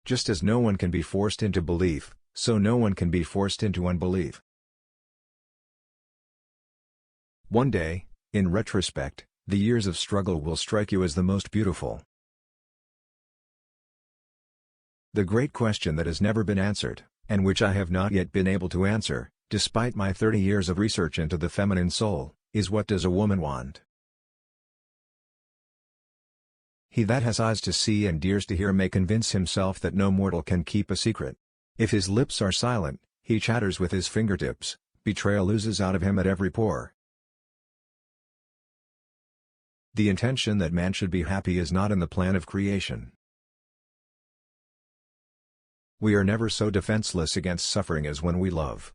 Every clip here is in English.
Just as no one can be forced into belief, so no one can be forced into unbelief. One day, in retrospect, the years of struggle will strike you as the most beautiful. The great question that has never been answered, and which I have not yet been able to answer, despite my 30 years of research into the feminine soul, is what does a woman want? He that has eyes to see and ears to hear may convince himself that no mortal can keep a secret. If his lips are silent, he chatters with his fingertips, betrayal oozes out of him at every pore. The intention that man should be happy is not in the plan of creation. We are never so defenseless against suffering as when we love.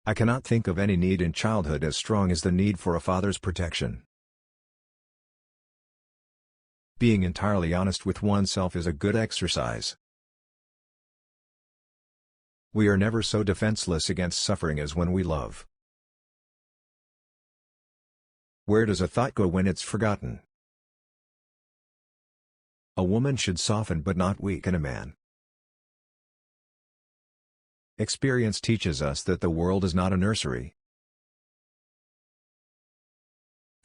I cannot think of any need in childhood as strong as the need for a father's protection. Being entirely honest with oneself is a good exercise. We are never so defenseless against suffering as when we love. Where does a thought go when it's forgotten? A woman should soften but not weaken a man. Experience teaches us that the world is not a nursery.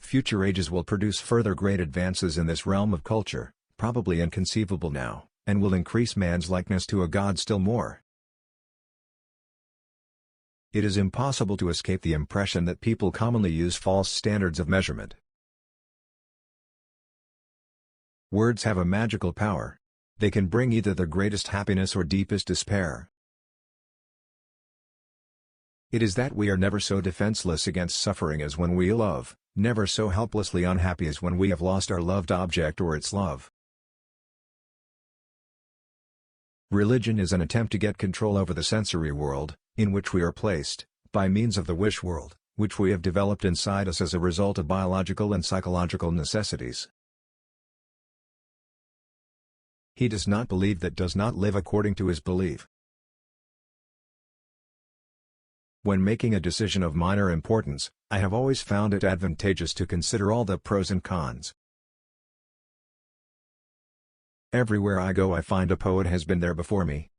Future ages will produce further great advances in this realm of culture, probably inconceivable now, and will increase man's likeness to a god still more. It is impossible to escape the impression that people commonly use false standards of measurement. Words have a magical power. They can bring either the greatest happiness or deepest despair. It is that we are never so defenseless against suffering as when we love, never so helplessly unhappy as when we have lost our loved object or its love. Religion is an attempt to get control over the sensory world, in which we are placed, by means of the wish world, which we have developed inside us as a result of biological and psychological necessities. He does not believe that does not live according to his belief. When making a decision of minor importance, I have always found it advantageous to consider all the pros and cons. Everywhere I go I find a poet has been there before me.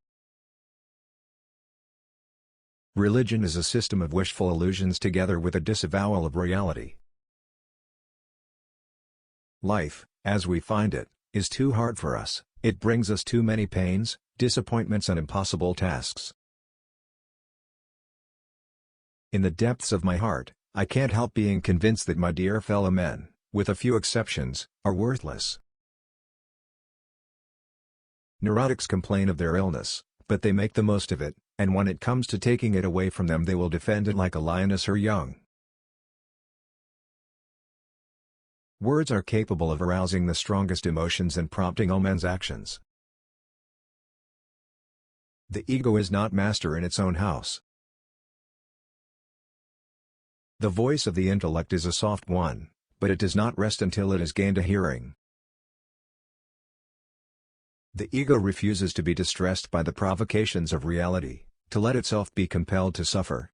Religion is a system of wishful illusions together with a disavowal of reality. Life, as we find it, is too hard for us. It brings us too many pains, disappointments and impossible tasks. In the depths of my heart, I can't help being convinced that my dear fellow men, with a few exceptions, are worthless. Neurotics complain of their illness, but they make the most of it, and when it comes to taking it away from them they will defend it like a lioness her young. Words are capable of arousing the strongest emotions and prompting all men's actions. The ego is not master in its own house. The voice of the intellect is a soft one, but it does not rest until it has gained a hearing. The ego refuses to be distressed by the provocations of reality, to let itself be compelled to suffer.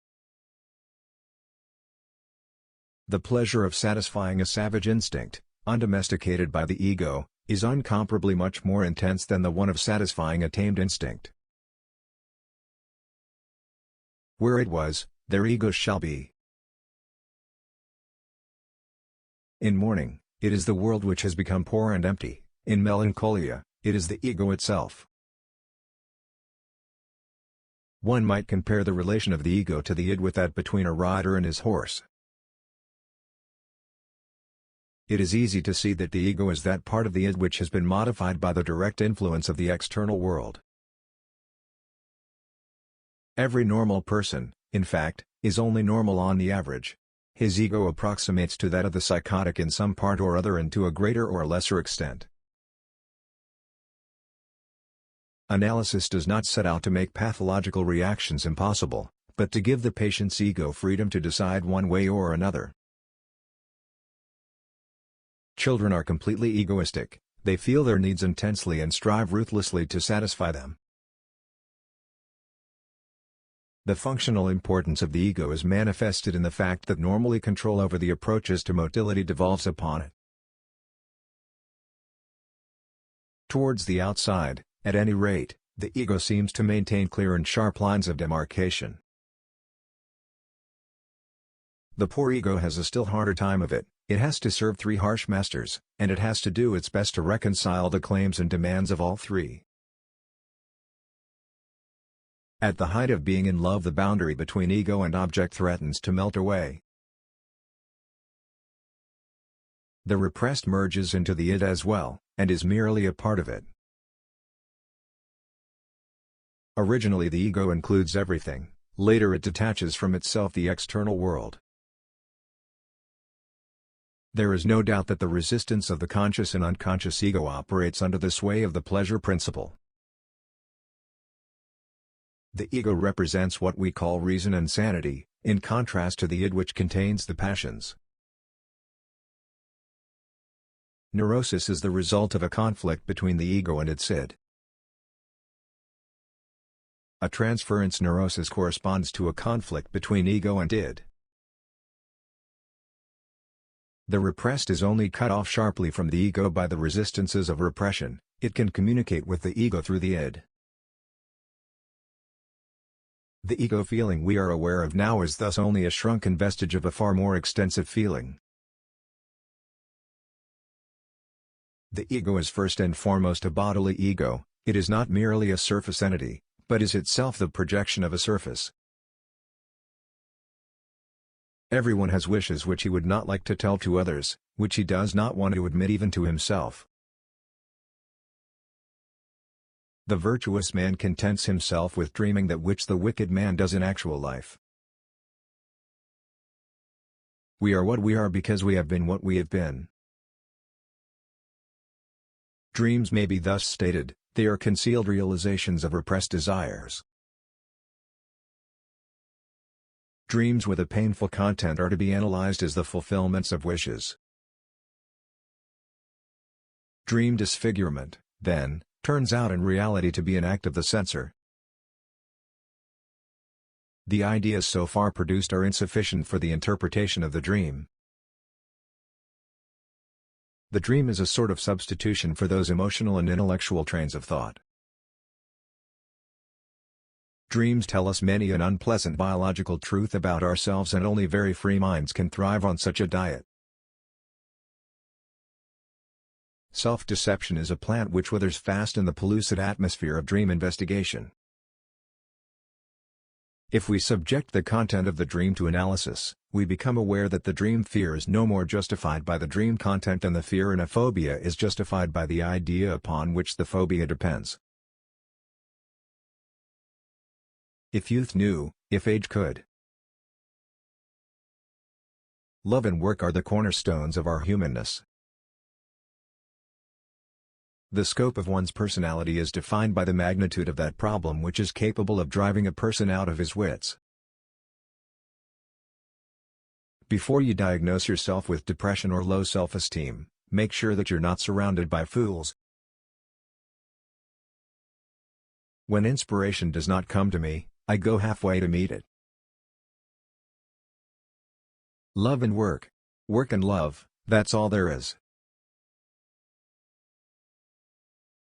The pleasure of satisfying a savage instinct, undomesticated by the ego, is incomparably much more intense than the one of satisfying a tamed instinct. Where it was, their ego shall be. In mourning, it is the world which has become poor and empty. In melancholia, it is the ego itself. One might compare the relation of the ego to the id with that between a rider and his horse. It is easy to see that the ego is that part of the id which has been modified by the direct influence of the external world. Every normal person, in fact, is only normal on the average. His ego approximates to that of the psychotic in some part or other and to a greater or lesser extent. Analysis does not set out to make pathological reactions impossible, but to give the patient's ego freedom to decide one way or another. Children are completely egoistic, they feel their needs intensely and strive ruthlessly to satisfy them. The functional importance of the ego is manifested in the fact that normally control over the approaches to motility devolves upon it. Towards the outside, at any rate, the ego seems to maintain clear and sharp lines of demarcation. The poor ego has a still harder time of it. It has to serve three harsh masters, and it has to do its best to reconcile the claims and demands of all three. At the height of being in love, the boundary between ego and object threatens to melt away. The repressed merges into the id as well, and is merely a part of it. Originally the ego includes everything, later it detaches from itself the external world. There is no doubt that the resistance of the conscious and unconscious ego operates under the sway of the pleasure principle. The ego represents what we call reason and sanity, in contrast to the id, which contains the passions. Neurosis is the result of a conflict between the ego and its id. A transference neurosis corresponds to a conflict between ego and id. The repressed is only cut off sharply from the ego by the resistances of repression. It can communicate with the ego through the id. The ego feeling we are aware of now is thus only a shrunken vestige of a far more extensive feeling. The ego is first and foremost a bodily ego. It is not merely a surface entity, but is itself the projection of a surface. Everyone has wishes which he would not like to tell to others, which he does not want to admit even to himself. The virtuous man contents himself with dreaming that which the wicked man does in actual life. We are what we are because we have been what we have been. Dreams may be thus stated: they are concealed realizations of repressed desires. Dreams with a painful content are to be analyzed as the fulfillments of wishes. Dream disfigurement, then, turns out in reality to be an act of the censor. The ideas so far produced are insufficient for the interpretation of the dream. The dream is a sort of substitution for those emotional and intellectual trains of thought. Dreams tell us many an unpleasant biological truth about ourselves, and only very free minds can thrive on such a diet. Self-deception is a plant which withers fast in the pellucid atmosphere of dream investigation. If we subject the content of the dream to analysis, we become aware that the dream fear is no more justified by the dream content than the fear in a phobia is justified by the idea upon which the phobia depends. If youth knew, if age could. Love and work are the cornerstones of our humanness. The scope of one's personality is defined by the magnitude of that problem which is capable of driving a person out of his wits. Before you diagnose yourself with depression or low self-esteem, make sure that you're not surrounded by fools. When inspiration does not come to me, I go halfway to meet it. Love and work. Work and love, that's all there is.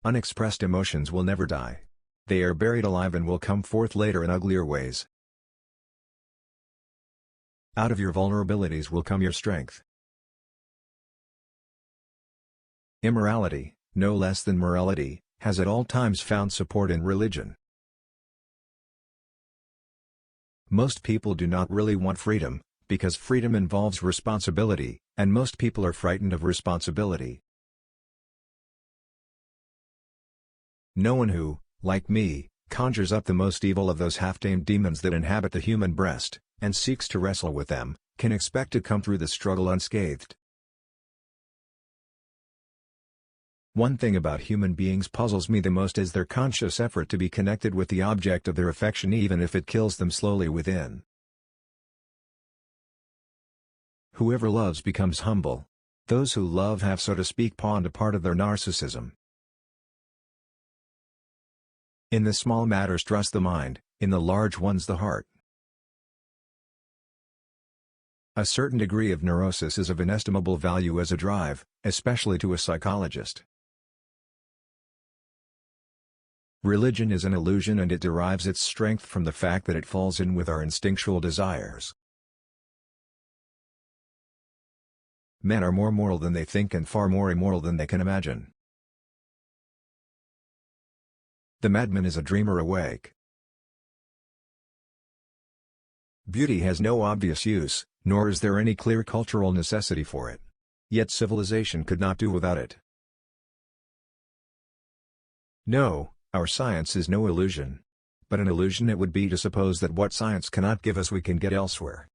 Unexpressed emotions will never die. They are buried alive and will come forth later in uglier ways. Out of your vulnerabilities will come your strength. Immorality, no less than morality, has at all times found support in religion. Most people do not really want freedom, because freedom involves responsibility, and most people are frightened of responsibility. No one who, like me, conjures up the most evil of those half-tamed demons that inhabit the human breast, and seeks to wrestle with them, can expect to come through the struggle unscathed. One thing about human beings puzzles me the most is their conscious effort to be connected with the object of their affection, even if it kills them slowly within. Whoever loves becomes humble. Those who love have, so to speak, pawned a part of their narcissism. In the small matters trust the mind, in the large ones the heart. A certain degree of neurosis is of inestimable value as a drive, especially to a psychologist. Religion is an illusion, and it derives its strength from the fact that it falls in with our instinctual desires. Men are more moral than they think and far more immoral than they can imagine. The madman is a dreamer awake. Beauty has no obvious use, nor is there any clear cultural necessity for it. Yet civilization could not do without it. No, our science is no illusion. But an illusion it would be to suppose that what science cannot give us we can get elsewhere.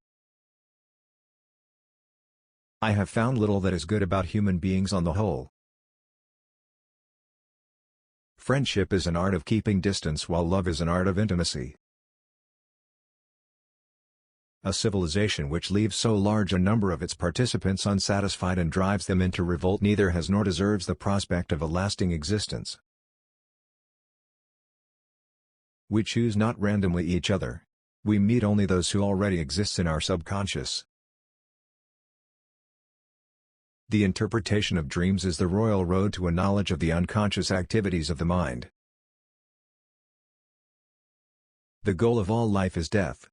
I have found little that is good about human beings on the whole. Friendship is an art of keeping distance, while love is an art of intimacy. A civilization which leaves so large a number of its participants unsatisfied and drives them into revolt neither has nor deserves the prospect of a lasting existence. We choose not randomly each other. We meet only those who already exist in our subconscious. The interpretation of dreams is the royal road to a knowledge of the unconscious activities of the mind. The goal of all life is death.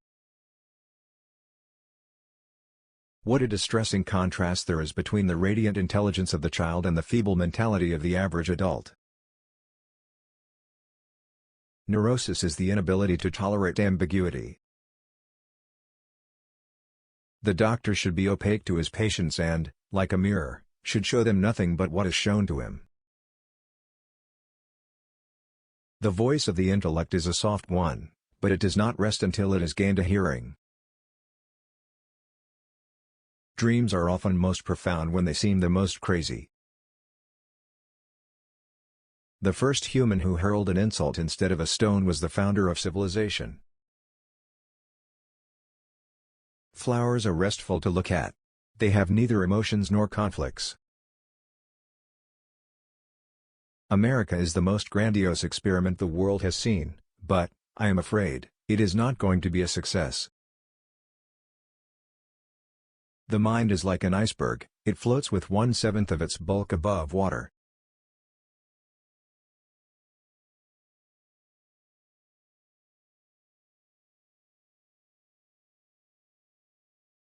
What a distressing contrast there is between the radiant intelligence of the child and the feeble mentality of the average adult. Neurosis is the inability to tolerate ambiguity. The doctor should be opaque to his patients and, like a mirror, should show them nothing but what is shown to him. The voice of the intellect is a soft one, but it does not rest until it has gained a hearing. Dreams are often most profound when they seem the most crazy. The first human who hurled an insult instead of a stone was the founder of civilization. Flowers are restful to look at. They have neither emotions nor conflicts. America is the most grandiose experiment the world has seen, but, I am afraid, it is not going to be a success. The mind is like an iceberg, it floats with 1/7 of its bulk above water.